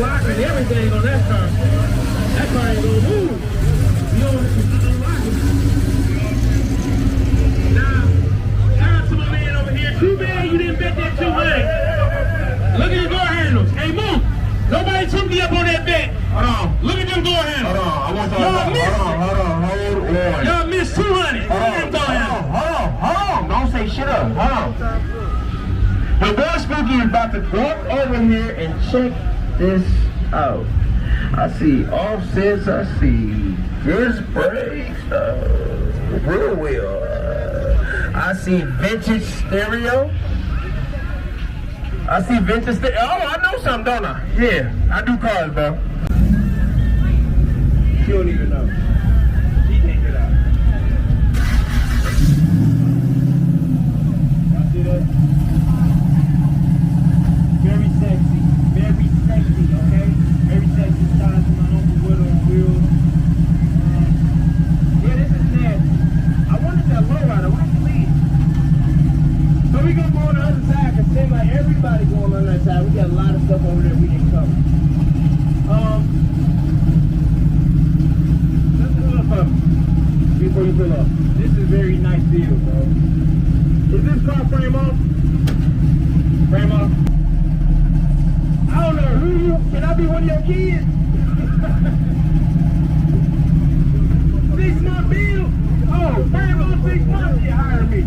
unlock and everything on that car. That car ain't gonna move. You don't unlock it. Now, shout out to my man over here. Too bad you didn't bet that 200. Look at your door handles. Hey, move. Nobody took me up on that bet. Hold on. Look at them door handles. Hold on. I want y'all Y'all missed it. Hold on. Y'all missed 200. Hold on. Don't say shit up. Hold on. The boy Spooky is about to walk over here and check this out. I see offsets. I see disc brakes. Real wheel. I see vintage stereo. I see vintage stereo. Oh, I know something, don't I? Yeah, I do cars, bro. She don't even know. She can't get out. Y'all see that? Very sexy, okay? Very sexy style to my Uncle Will on wheels. Yeah, this is nasty. I wanted that lowrider. Why you leave? So we gonna go on the other side, cause it seems like everybody going on that side. We got a lot of stuff over there we didn't cover. Let's pull up before you pull up. This is very nice deal, bro. Is this car frame off? Frame off? I don't know, who you, can I be one of your kids? 6 month bill? Oh, frame on 6 months, you hired me.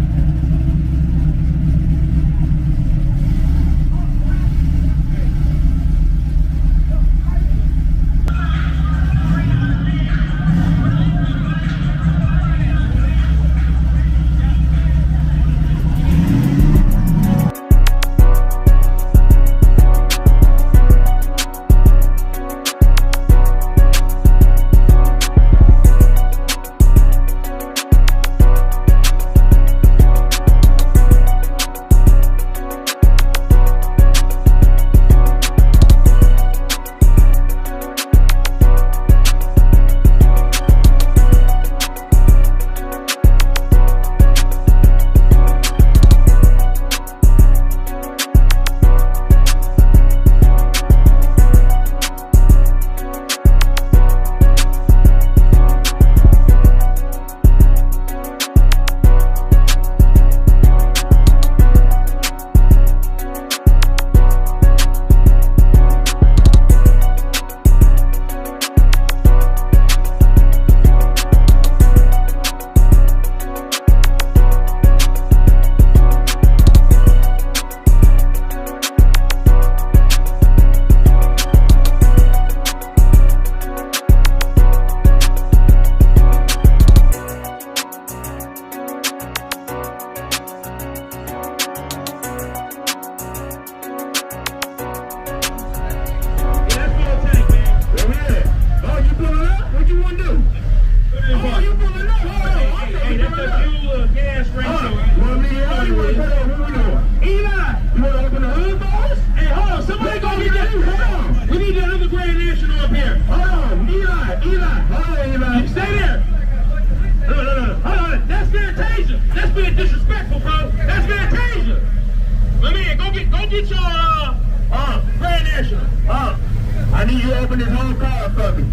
I need you to open this whole car for me.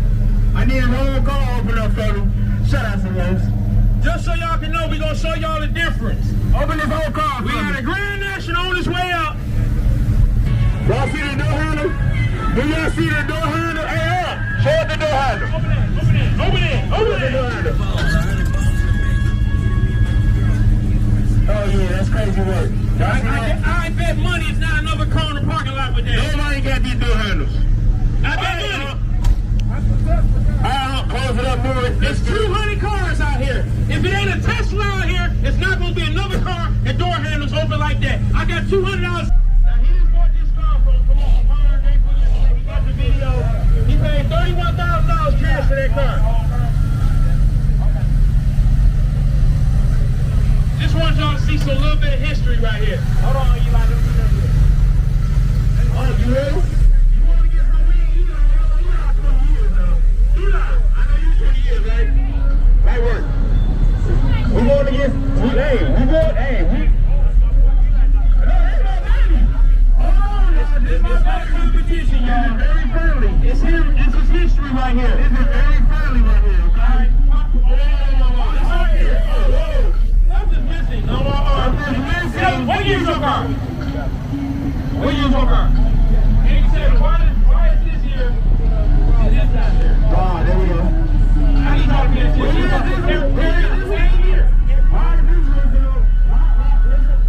I need this whole car open up for me. Shut up, some folks. Just so y'all can know, we gonna show y'all the difference. Open this whole car. We got a Grand National on its way out. Y'all see the door handle? Do y'all see the door handle? Hey, show us the door handle. Open it. The door handle. Oh yeah, that's crazy work. I bet money it's not another car in the parking lot with that. Nobody got these door handles. I bet money. Close it up, move it. There's 200 cars out here. If it ain't a Tesla out here, it's not gonna be another car and door handles open like that. I got $200. Now he just bought this car from Car. He got the video. He paid $31,000 cash for that car. Just want y'all to see some little bit of history right here. Hold on, Eli. Let me do that here. Oh, you ready? You want to get some weed? Eli 20 years now. Eli, I know you 20 years, right? Right work. We going to get, hey, we. No, that's not bad. friendly right here. This is very friendly right here, okay? It's right here. Something's missing. Something's missing. What year's your car? What year's your car? 87. Why is this here and this not there? Oh, there we go. I need y'all to pay attention. Same year. Why is this missing?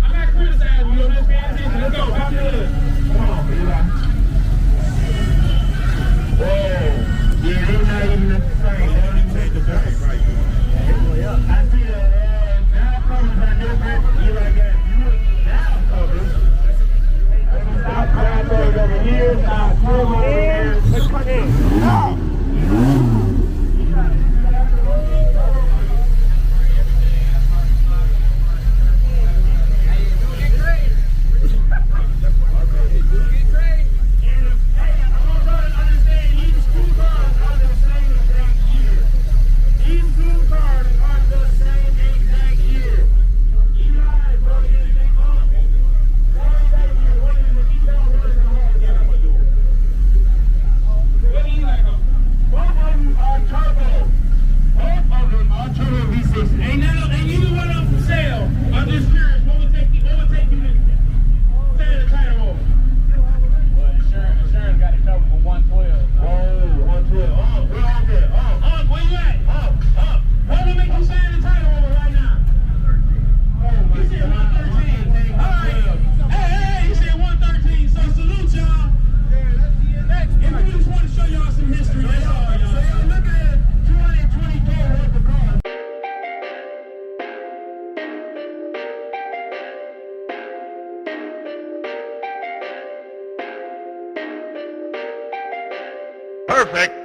I'm not criticizing you. I'm just paying attention. Let's go. Back to the hood. Come on, Eli. Whoa. Yeah, they're not even the same. They don't even make the same. Right. I see the now covers are different. Eli got you now covers. Stop covers over here. Stop covers over here. Perfect.